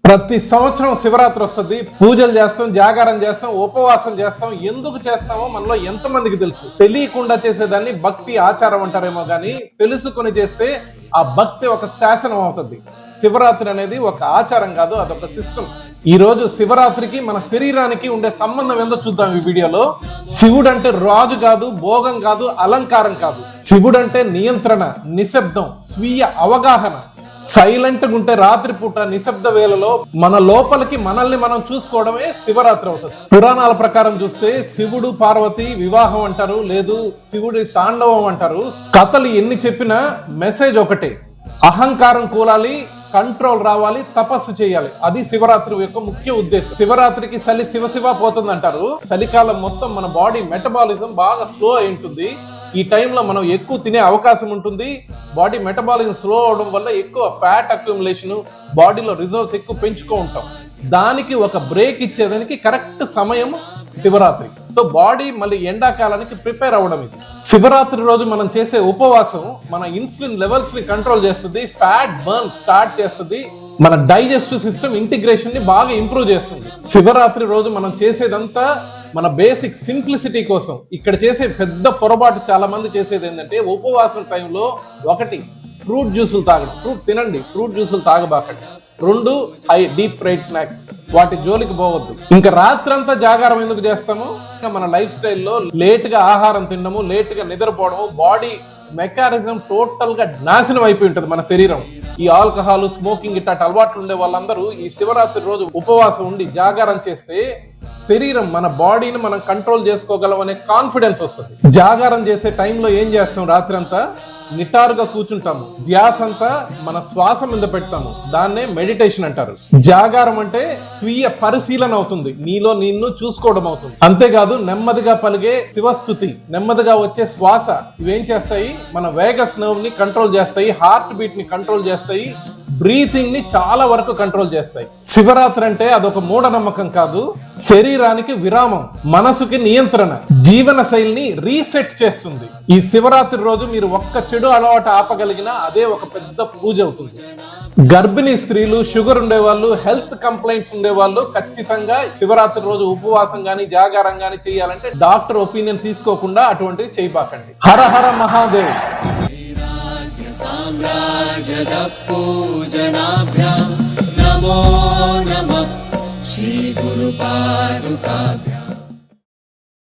ప్రతి సంవత్సరం శివరాత్రి వస్తుంది, పూజలు చేస్తాం, జాగారం చేస్తాం, ఉపవాసం చేస్తాం. ఎందుకు చేస్తామో మనలో ఎంతమందికి తెలుసు? తెలియకుండా చేసేదాన్ని భక్తి ఆచారం అంటారేమో కానీ తెలుసుకొని చేస్తే ఆ భక్తి ఒక శాసనం అవుతుంది. శివరాత్రి అనేది ఒక ఆచారం కాదు, అదొక సిస్టమ్. ఈ రోజు శివరాత్రికి మన శరీరానికి ఉండే సంబంధం ఏందో చూద్దాం ఈ వీడియోలో. శివుడు అంటే రాజు కాదు, భోగం కాదు, అలంకారం కాదు. శివుడు అంటే నియంత్రణ, నిశ్శబ్దం, స్వీయ అవగాహన. సైలెంట్ గా ఉంటే రాత్రిపూట నిశ్శబ్ద వేళలో మన లోపలికి మనల్ని మనం చూసుకోవడమే శివరాత్రి అవుతుంది. పురాణాల ప్రకారం చూస్తే శివుడు పార్వతి వివాహం అంటారు, లేదు శివుడి తాండవం అంటారు. కథలు ఎన్ని చెప్పినా మెసేజ్ ఒకటే: అహంకారం కూలాలి, కంట్రోల్ రావాలి, తపస్సు చేయాలి. అది శివరాత్రి యొక్క ముఖ్య ఉద్దేశం. శివరాత్రికి చలి శివ పోతుంది అంటారు. చలికాలం మొత్తం మన బాడీ మెటబాలిజం బాగా స్లో అయి ఉంటుంది. ఈ టైంలో మనం ఎక్కువ తినే అవకాశం ఉంటుంది. బాడీ మెటబాలిజం స్లో అవడం వల్ల ఎక్కువ ఫ్యాట్ అక్యుములేషన్, బాడీలో రిజర్వ్స్ ఎక్కువ పెంచుకో ఉంటాం. దానికి ఒక బ్రేక్ ఇచ్చేదానికి కరెక్ట్ సమయం శివరాత్రి. సో బాడీ మళ్ళీ ఎండాకాలానికి ప్రిపేర్ అవ్వడం ఇది. శివరాత్రి రోజు మనం చేసే ఉపవాసం మన ఇన్సులిన్ లెవెల్స్ ని కంట్రోల్ చేస్తుంది, ఫ్యాట్ బర్న్ స్టార్ట్ చేస్తుంది, మన డైజెస్టివ్ సిస్టమ్ ఇంటిగ్రేషన్ ని బాగా ఇంప్రూవ్ చేస్తుంది. శివరాత్రి రోజు మనం చేసేదంతా మన బేసిక్ సింప్లిసిటీ కోసం. ఇక్కడ చేసే పెద్ద పొరపాటు చాలా మంది చేసేది ఏంటంటే, ఉపవాసం టైంలో ఒకటి ఫ్రూట్ జ్యూసులు తాగడం. ఫ్రూట్ తినండి, ఫ్రూట్ జ్యూసులు తాగబాకండి. 2 హై డీప్ ఫ్రైడ్ స్నాక్స్, వాటి జోలికి పోవద్దు. ఇంకా రాత్రంతా జాగారం ఎందుకు చేస్తాము? మన లైఫ్ స్టైల్లో లేట్ గా ఆహారం తినడము, లేట్ గా నిద్రపోవడము, బాడీ మెకానిజం టోటల్ గా నాశనం అయిపోయి ఉంటుంది మన శరీరం. ఈ ఆల్కహాల్, స్మోకింగ్ ఇట్లాంటి అలవాట్లు ఉండే వాళ్ళందరూ ఈ శివరాత్రి రోజు ఉపవాసం ఉండి జాగారం చేస్తే శరీరం, మన బాడీని మనం కంట్రోల్ చేసుకోగలం అనే కాన్ఫిడెన్స్ వస్తుంది. జాగారం చేసే టైంలో ఏం చేస్తాం? రాత్రి అంతా నిటారుగా కూర్చుంటాము, ధ్యాస అంతా మన శ్వాస మీద పెడతాము. దాన్నే మెడిటేషన్ అంటారు. జాగారం అంటే స్వీయ పరిశీలన అవుతుంది, నీలో నిన్ను చూసుకోవడం అవుతుంది. అంతేకాదు నెమ్మదిగా పలిగే శివస్థుతి, నెమ్మదిగా వచ్చే శ్వాస, ఇవేం చేస్తాయి? మన వేగస్ నర్వ్ ని కంట్రోల్ చేస్తాయి, హార్ట్ బీట్ ని కంట్రోల్ చేస్తాయి, బ్రీతింగ్ ని చాలా వరకు కంట్రోల్ చేస్తాయి. శివరాత్రి అంటే అదొక మూఢనమ్మకం కాదు, శరీరానికి విరామం, మనసుకి నియంత్రణ, జీవన శైలిని రీసెట్ చేస్తుంది. ఈ శివరాత్రి రోజు మీరు ఒక్క చెడు అలవాటు ఆపగలిగినా అదే ఒక పెద్ద పూజ అవుతుంది. గర్భిణీ స్త్రీలు, షుగర్ ఉండేవాళ్ళు, హెల్త్ కంప్లైంట్స్ ఉండేవాళ్ళు ఖచ్చితంగా శివరాత్రి రోజు ఉపవాసం గాని జాగారం గాని చేయాలంటే డాక్టర్ ఒపీనియన్ తీసుకోకుండా అటువంటివి చేయబాకండి. హర హర మహాదేవ్. पूजनाभ्यां नमो नमः श्री गुरुपादुकाभ्याम्।